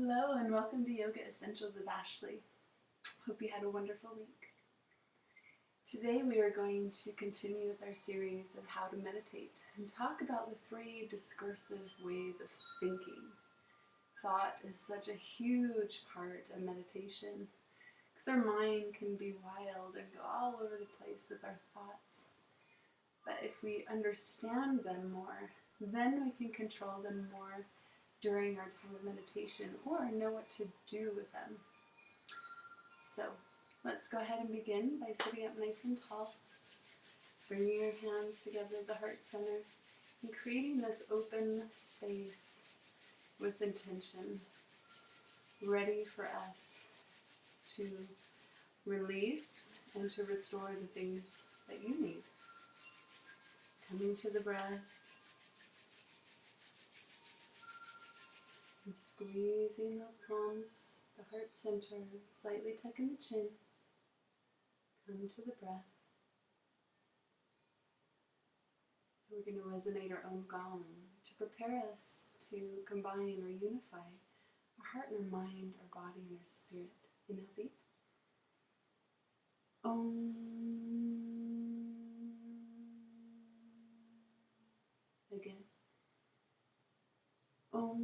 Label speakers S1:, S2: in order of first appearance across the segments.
S1: Hello and welcome to Yoga Essentials with Ashley. Hope you had a wonderful week. Today we are going to continue with our series of how to meditate and talk about the 3 discursive ways of thinking. Thought is such a huge part of meditation because our mind can be wild and go all over the place with our thoughts. But if we understand them more, then we can control them more during our time of meditation or know what to do with them. So let's go ahead and begin by sitting up nice and tall, bringing your hands together at the heart center and creating this open space with intention, ready for us to release and to restore the things that you need. Coming to the breath and squeezing those palms, the heart center, slightly tucking the chin. Come to the breath. And we're going to resonate our own gong to prepare us to combine or unify our heart and our mind, our body and our spirit. Inhale deep. Om. Again. Om.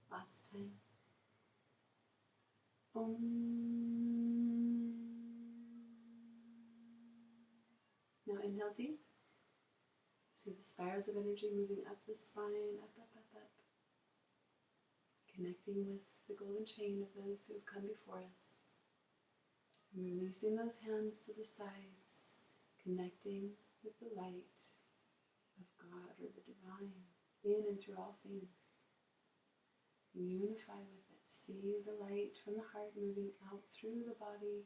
S1: Last time. Om. Now inhale deep. See the spirals of energy moving up the spine, up, up, up, up. Connecting with the golden chain of those who have come before us. And releasing those hands to the sides, connecting with the light of God or the divine in and through all things. Unify with it. See the light from the heart moving out through the body,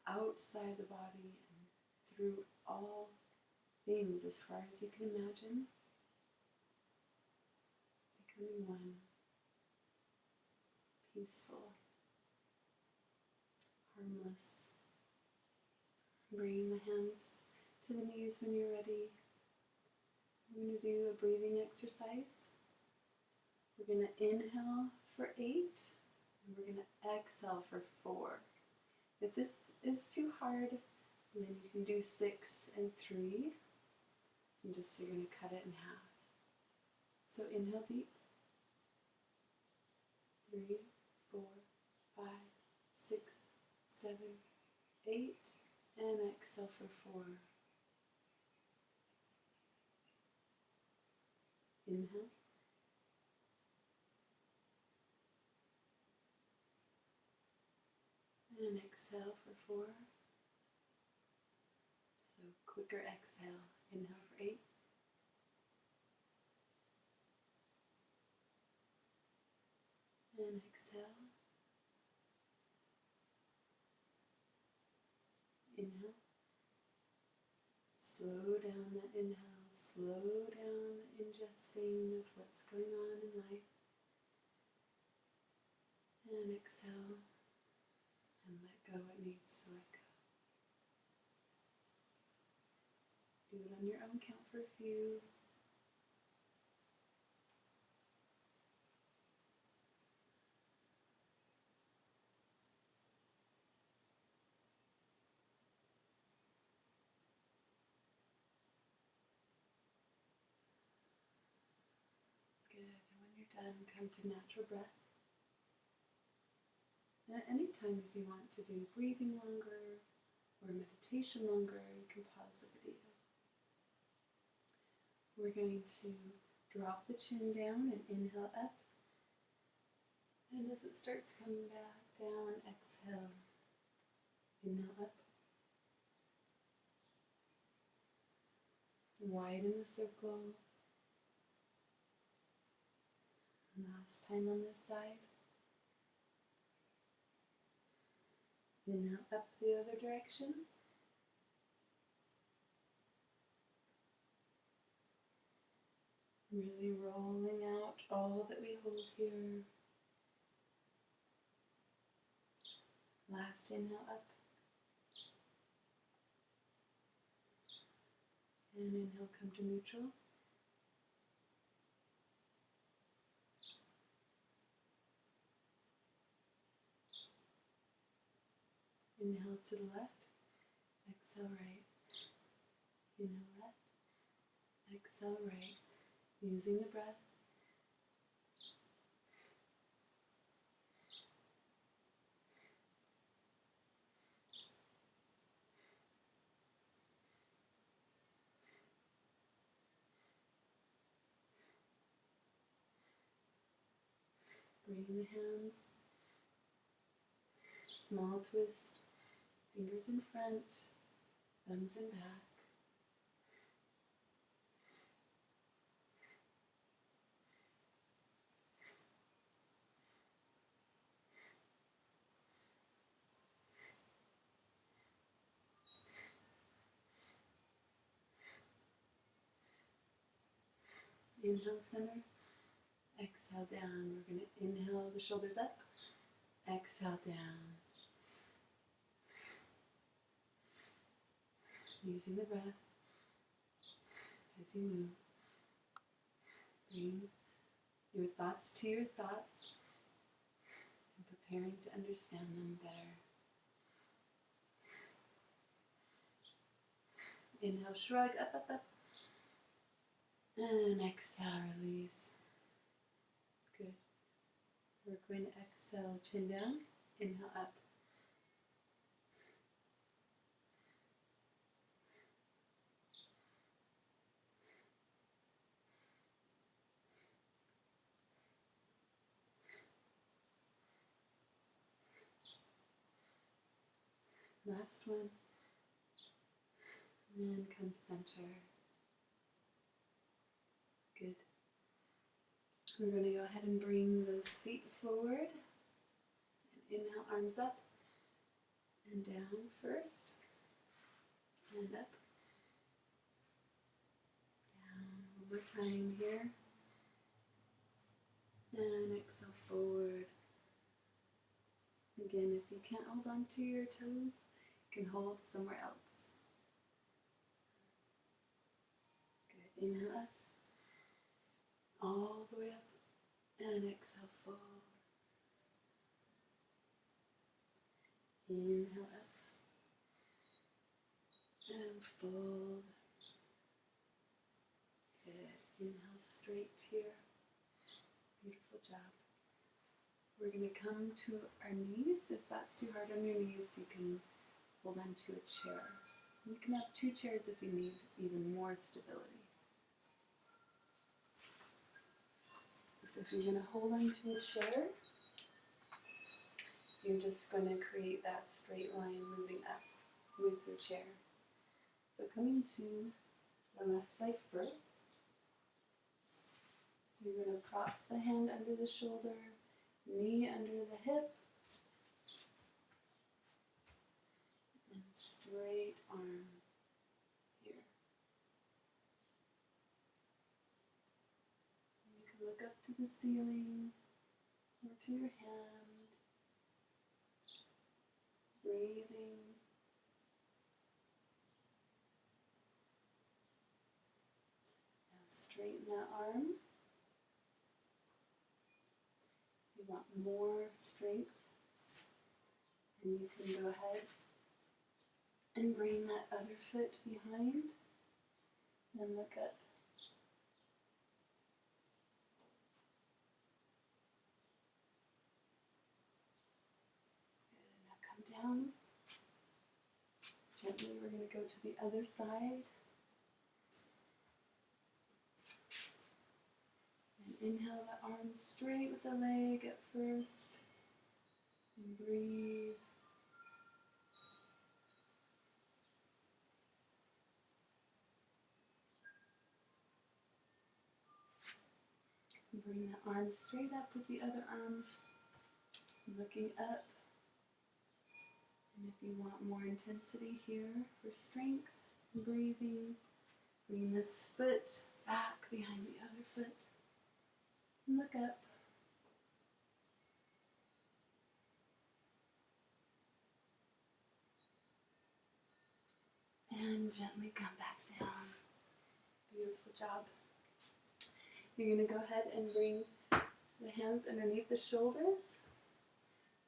S1: outside the body, and through all things as far as you can imagine. Becoming one. Peaceful. Harmless. Bringing the hands to the knees when you're ready. We're going to do a breathing exercise. We're going to inhale for 8, and we're going to exhale for 4. If this is too hard, then you can do 6 and 3, and just you're going to cut it in half. So inhale deep. 3, 4, 5, 6, 7, 8, and exhale for 4. Inhale. And exhale for 4. So quicker exhale. Inhale for 8. And exhale. Inhale. Slow down that inhale. Slow down the ingesting of what's going on in life. And exhale. And let go what needs to let go. Do it on your own count for a few. Good. And when you're done, come to natural breath. And at any time, if you want to do breathing longer or meditation longer, you can pause the video. We're going to drop the chin down and inhale up. And as it starts coming back down, exhale. Inhale up. Widen the circle. Last time on this side. Inhale up the other direction. Really rolling out all that we hold here. Last inhale up. And inhale, come to neutral. Inhale to the left, exhale right. Inhale left, exhale right. Using the breath. Bring the hands, small twist, fingers in front, thumbs in back. Inhale, center. Exhale down. We're going to inhale the shoulders up. Exhale down. Using the breath as you move. Bring your thoughts to your thoughts and preparing to understand them better. Inhale, shrug, up, up, up. And exhale, release. Good. We're going to exhale, chin down. Inhale, up. Last one. And come to center. Good. We're going to go ahead and bring those feet forward. And inhale, arms up and down first. And up. Down. One more time here. And exhale forward. Again, if you can't hold on to your toes, you can hold somewhere else. Good. Inhale up. All the way up. And exhale forward. Inhale up. And fold. Good. Inhale straight here. Beautiful job. We're going to come to our knees. If that's too hard on your knees, you can hold on to a chair. You can have 2 chairs if you need even more stability. So if you're going to hold on to a chair, you're just going to create that straight line moving up with your chair. So coming to the left side first, you're going to prop the hand under the shoulder, knee under the hip, and straight arm here. And you can look up to the ceiling or to your hand, breathing. Now straighten that arm. If you want more strength, and you can go ahead and bring that other foot behind and look up. Good. Now come down. Gently, we're going to go to the other side. And inhale the arms straight with the leg at first. And breathe. And bring the arms straight up with the other arm. Looking up. And if you want more intensity here for strength, breathing, bring this foot back behind the other foot. And look up. And gently come back down. Beautiful job. You're going to go ahead and bring the hands underneath the shoulders,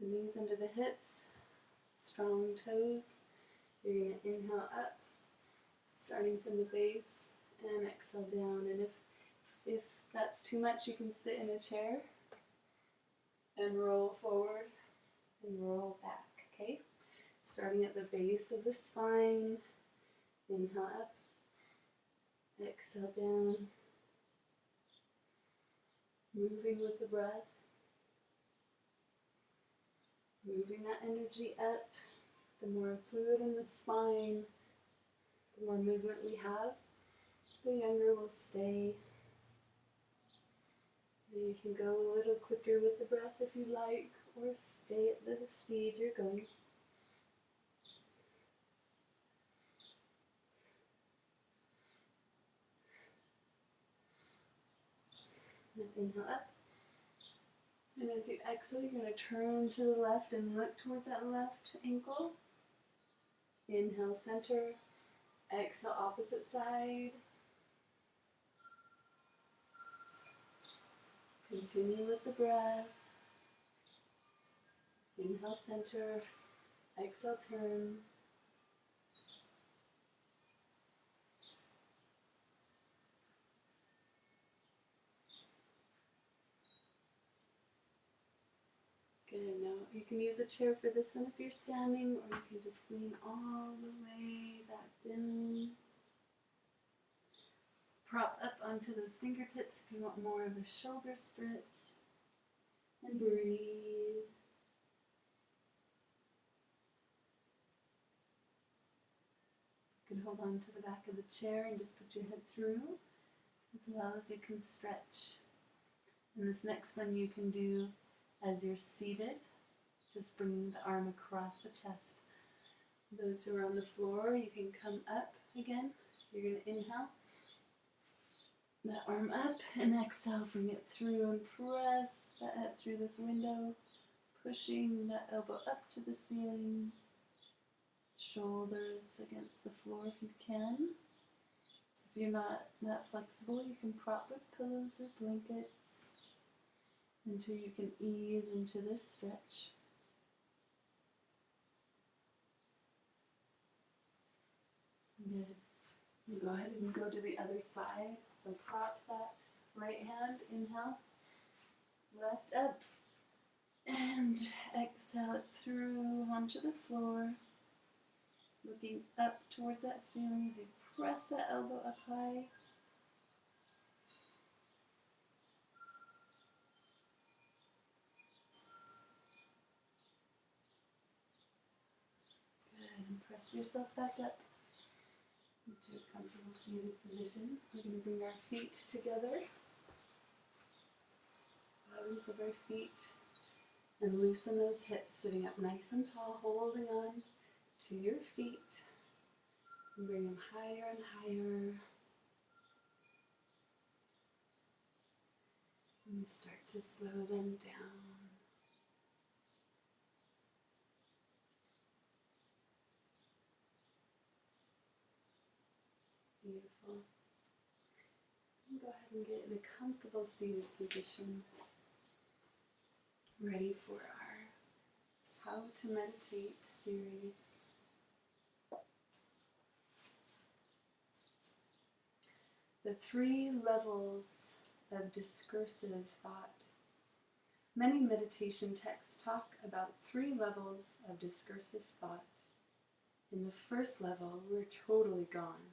S1: the knees under the hips, strong toes. You're going to inhale up, starting from the base, and exhale down. And if that's too much, you can sit in a chair and roll forward and roll back, okay? Starting at the base of the spine, inhale up, exhale down, moving with the breath, moving that energy up. The more fluid in the spine, the more movement we have, the younger we'll stay. And you can go a little quicker with the breath if you like, or stay at the speed you're going. And inhale up. And as you exhale, you're going to turn to the left and look towards that left ankle. Inhale, center. Exhale, opposite side. Continue with the breath. Inhale, center. Exhale, turn. Good. Now you can use a chair for this one if you're standing, or you can just lean all the way back down. Prop up onto those fingertips if you want more of a shoulder stretch. And breathe. You can hold on to the back of the chair and just put your head through, as well as you can stretch. And this next one you can do as you're seated, just bringing the arm across the chest. Those who are on the floor, you can come up again. You're going to inhale, that arm up, and exhale, bring it through and press that head through this window, pushing that elbow up to the ceiling, shoulders against the floor if you can. If you're not that flexible, you can prop with pillows or blankets until you can ease into this stretch. Good. You go ahead and go to the other side. So prop that right hand, inhale, left up, and exhale it through onto the floor, looking up towards that ceiling as you press that elbow up high. Good, and press yourself back up into a comfortable seated position. We're going to bring our feet together, bottoms of our feet, and loosen those hips, sitting up nice and tall, holding on to your feet, and bring them higher and higher, and start to slow them down. Beautiful. And go ahead and get in a comfortable seated position, ready for our How to Meditate series. The 3 levels of discursive thought. Many meditation texts talk about 3 levels of discursive thought. In the first level, we're totally gone.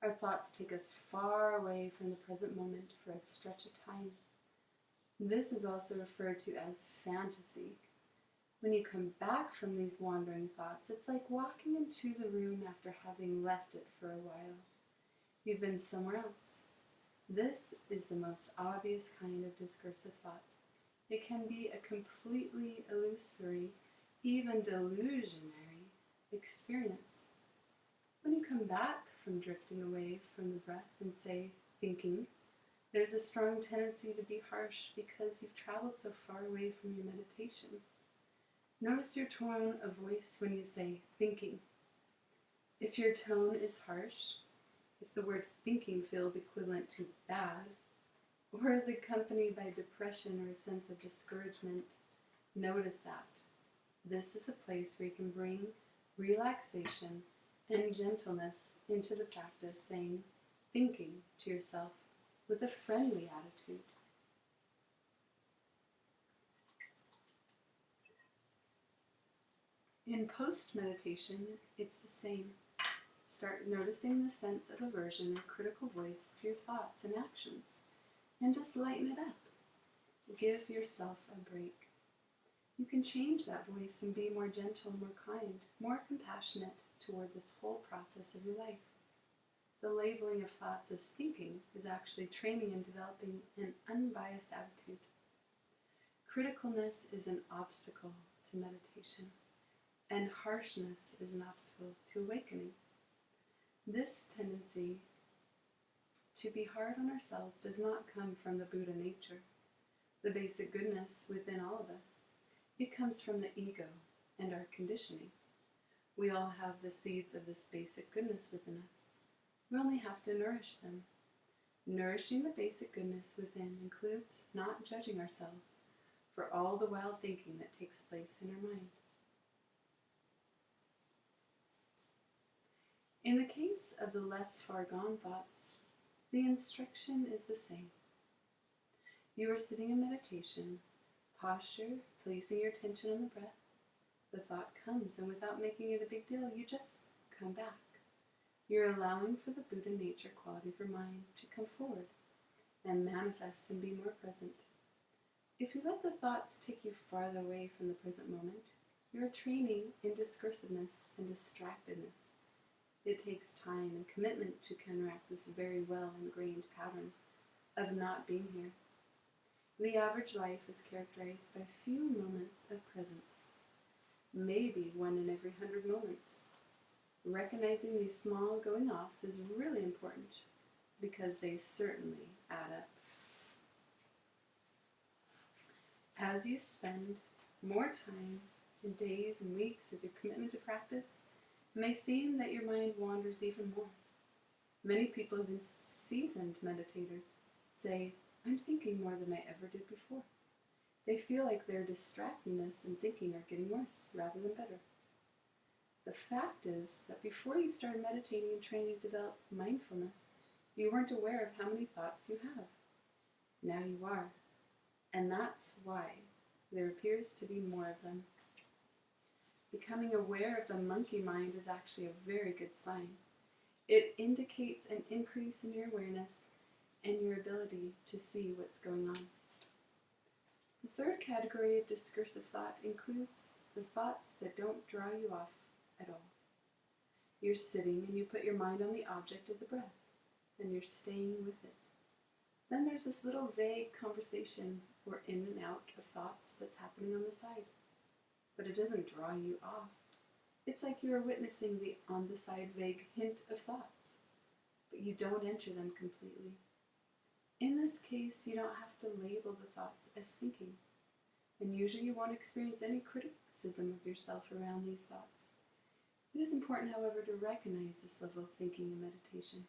S1: Our thoughts take us far away from the present moment for a stretch of time. This is also referred to as fantasy. When you come back from these wandering thoughts, it's like walking into the room after having left it for a while. You've been somewhere else. This is the most obvious kind of discursive thought. It can be a completely illusory, even delusionary experience. When you come back from drifting away from the breath and say, thinking, there's a strong tendency to be harsh because you've traveled so far away from your meditation. Notice your tone of voice when you say thinking. If your tone is harsh, if the word thinking feels equivalent to bad, or is accompanied by depression or a sense of discouragement, notice that. This is a place where you can bring relaxation and gentleness into the practice, thinking to yourself with a friendly attitude. In post-meditation, it's the same. Start noticing the sense of aversion or critical voice to your thoughts and actions, and just lighten it up. Give yourself a break. You can change that voice and be more gentle, more kind, more compassionate toward this whole process of your life. The labeling of thoughts as thinking is actually training and developing an unbiased attitude. Criticalness is an obstacle to meditation, and harshness is an obstacle to awakening. This tendency to be hard on ourselves does not come from the Buddha nature, the basic goodness within all of us. It comes from the ego and our conditioning. We all have the seeds of this basic goodness within us. We only have to nourish them. Nourishing the basic goodness within includes not judging ourselves for all the wild thinking that takes place in our mind. In the case of the less far gone thoughts, the instruction is the same. You are sitting in meditation, posture, placing your attention on the breath. The thought comes, and without making it a big deal, you just come back. You're allowing for the Buddha nature quality of your mind to come forward and manifest and be more present. If you let the thoughts take you farther away from the present moment, you're training in discursiveness and distractedness. It takes time and commitment to counteract this very well ingrained pattern of not being here. The average life is characterized by few moments of presence, maybe 1 in every 100 moments. Recognizing these small going offs is really important because they certainly add up. As you spend more time in days and weeks with your commitment to practice, it may seem that your mind wanders even more. Many people, even seasoned meditators, say, I'm thinking more than I ever did before. They feel like their distractedness and thinking are getting worse rather than better. The fact is that before you started meditating and training to develop mindfulness, you weren't aware of how many thoughts you have. Now you are, and that's why there appears to be more of them. Becoming aware of the monkey mind is actually a very good sign. It indicates an increase in your awareness and your ability to see what's going on. The third category of discursive thought includes the thoughts that don't draw you off at all. You're sitting and you put your mind on the object of the breath, and you're staying with it. Then there's this little vague conversation or in and out of thoughts that's happening on the side. But it doesn't draw you off. It's like you are witnessing the on-the-side vague hint of thoughts, but you don't enter them completely. In this case, you don't have to label the thoughts as thinking, and usually you won't experience any criticism of yourself around these thoughts. It is important, however, to recognize this level of thinking in meditation,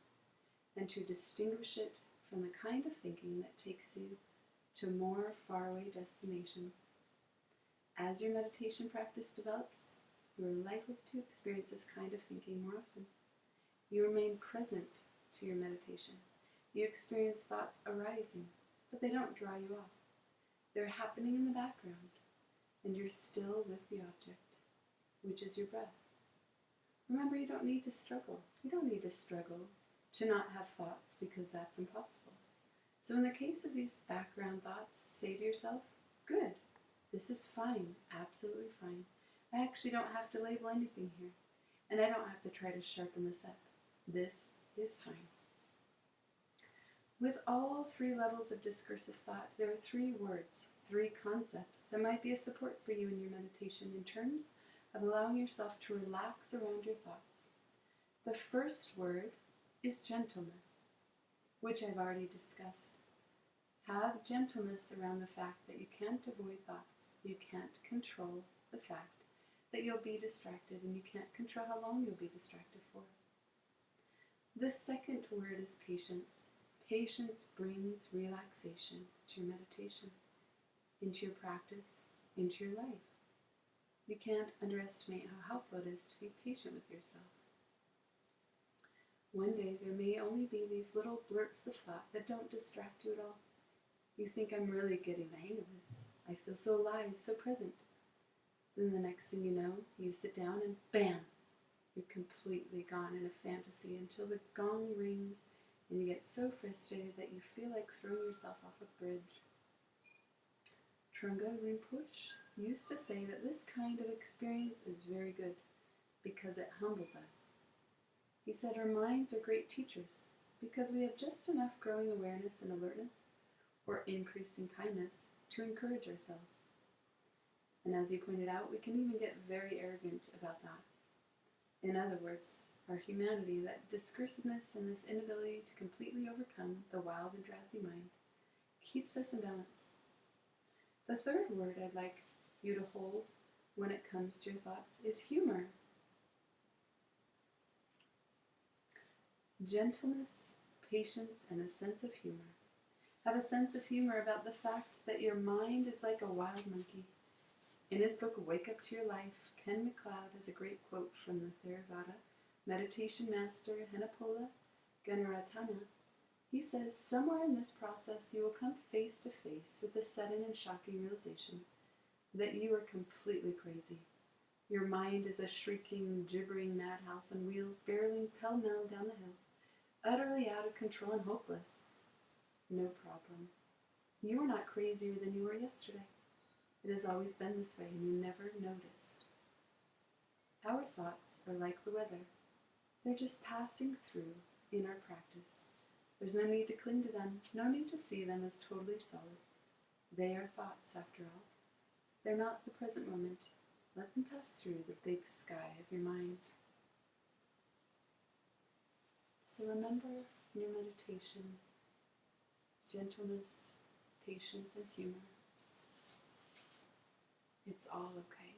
S1: and to distinguish it from the kind of thinking that takes you to more faraway destinations. As your meditation practice develops, you are likely to experience this kind of thinking more often. You remain present to your meditation. You experience thoughts arising, but they don't draw you off. They're happening in the background, and you're still with the object, which is your breath. Remember, you don't need to struggle. You don't need to struggle to not have thoughts, because that's impossible. So in the case of these background thoughts, say to yourself, good, this is fine, absolutely fine. I actually don't have to label anything here, and I don't have to try to sharpen this up. This is fine. With all 3 levels of discursive thought, there are 3 words, 3 concepts that might be a support for you in your meditation in terms of allowing yourself to relax around your thoughts. The first word is gentleness, which I've already discussed. Have gentleness around the fact that you can't avoid thoughts. You can't control the fact that you'll be distracted, and you can't control how long you'll be distracted for. The second word is patience. Patience brings relaxation to your meditation, into your practice, into your life. You can't underestimate how helpful it is to be patient with yourself. One day there may only be these little blurps of thought that don't distract you at all. You think, I'm really getting the hang of this. I feel so alive, so present. Then the next thing you know, you sit down and bam! You're completely gone in a fantasy until the gong rings and you get so frustrated that you feel like throwing yourself off a bridge. Trungpa Rinpoche used to say that this kind of experience is very good because it humbles us. He said our minds are great teachers because we have just enough growing awareness and alertness, or increasing kindness, to encourage ourselves. And as he pointed out, we can even get very arrogant about that. In other words, our humanity, that discursiveness and this inability to completely overcome the wild and drowsy mind, keeps us in balance. The third word I'd like you to hold when it comes to your thoughts is humor. Gentleness, patience, and a sense of humor. Have a sense of humor about the fact that your mind is like a wild monkey. In his book, Wake Up to Your Life, Ken MacLeod has a great quote from the Theravada meditation master Henepola Gunaratana. He says, somewhere in this process you will come face to face with the sudden and shocking realization that you are completely crazy. Your mind is a shrieking, gibbering madhouse on wheels barreling pell-mell down the hill, utterly out of control and hopeless. No problem. You are not crazier than you were yesterday. It has always been this way, and you never noticed. Our thoughts are like the weather. They're just passing through in our practice. There's no need to cling to them, no need to see them as totally solid. They are thoughts, after all. They're not the present moment. Let them pass through the big sky of your mind. So remember in your meditation, gentleness, patience, and humor. It's all okay.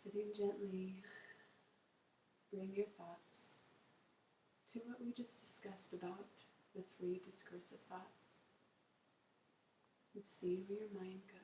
S1: Sitting gently, bring your thoughts to what we just discussed about the 3 discursive thoughts, and see where your mind goes.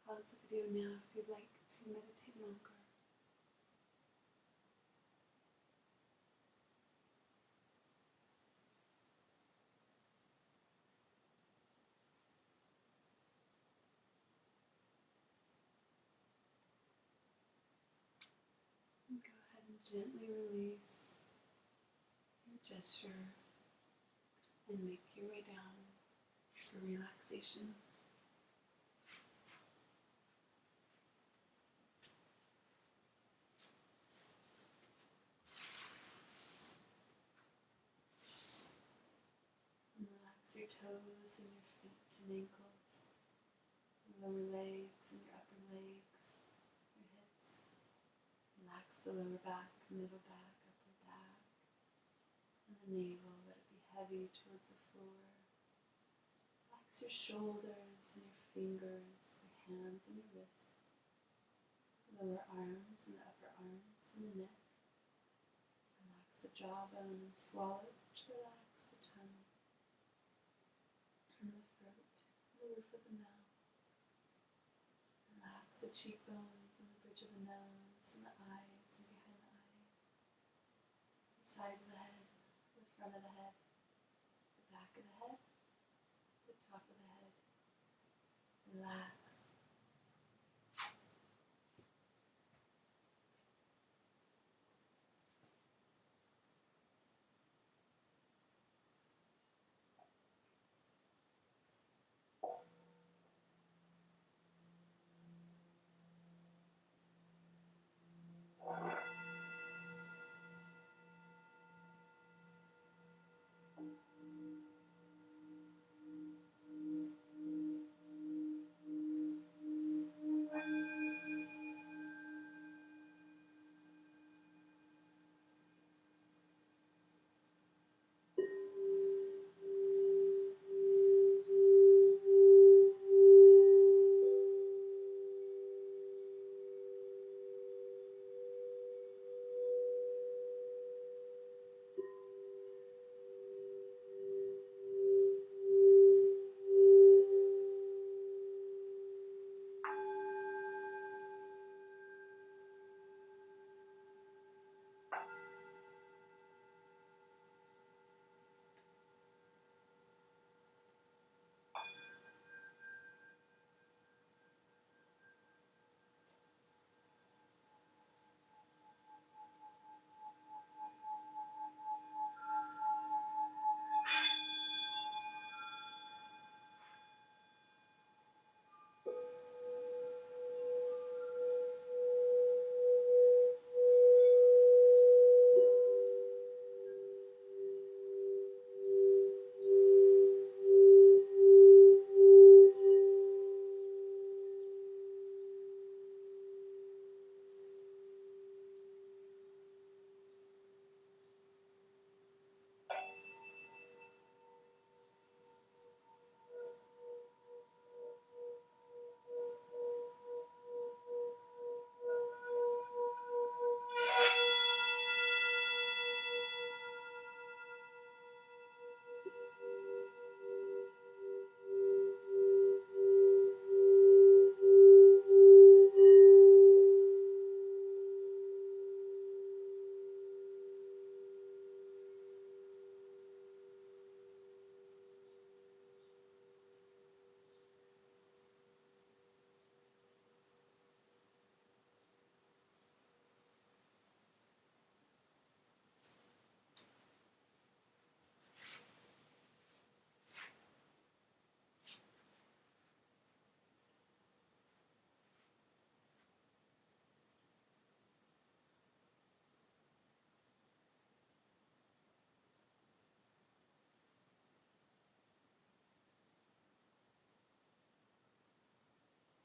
S1: Pause the video now if you'd like to meditate longer. And go ahead and gently release your gesture and make your way down for relaxation. And relax your toes and your feet and ankles, your lower legs and your upper legs, your hips. Relax the lower back, middle back, upper back, and the navel. Let it be heavy towards the floor. Relax your shoulders and your fingers, your hands and your wrists, the lower arms and the upper arms and the neck. Relax the jawbone and swallow it. relax the tongue and the throat, the roof of the mouth. Relax the cheekbones and the bridge of the nose and the eyes and behind the eyes. The sides of the head, the front of the head, the back of the head, the top of the head. Relax.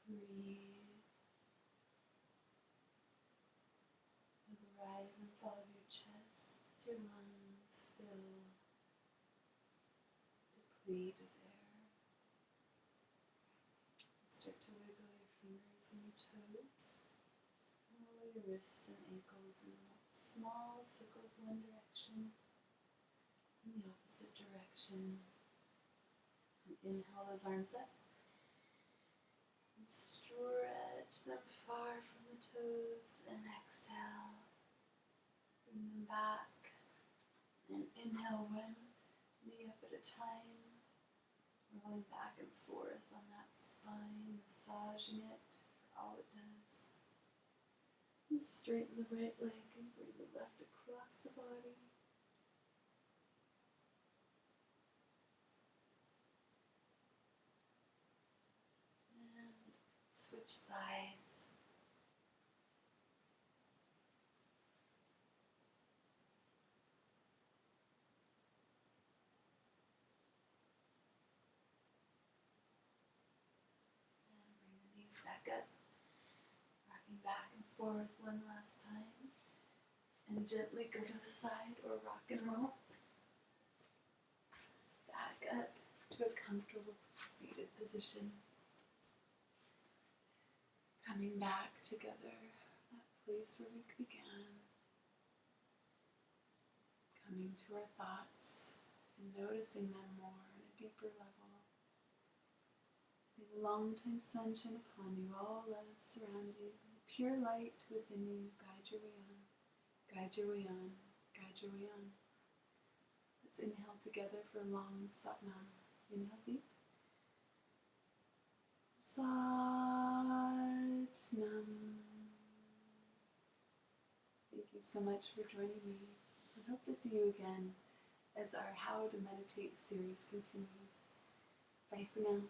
S1: Breathe. Feel the rise and fall of your chest as your lungs fill, deplete of air. Start to wiggle your fingers and your toes. Roll your wrists and ankles in small circles one direction and the opposite direction. And inhale those arms up. And stretch them far from the toes and exhale. Bring them back and inhale one knee up at a time. Rolling back and forth on that spine, massaging it for all it does. And straighten the right leg and bring the left across the body. And switch sides. Back up, rocking back and forth one last time, and gently go to the side or rock and roll. Back up to a comfortable seated position. Coming back together, that place where we began. Coming to our thoughts and noticing them more on a deeper level. May the long-time sun shine upon you, all love surround you, pure light within you, guide your way on, guide your way on, guide your way on. Let's inhale together for a long Satnam. Inhale deep. Satnam. Thank you so much for joining me, and hope to see you again as our How to Meditate series continues. Bye for now.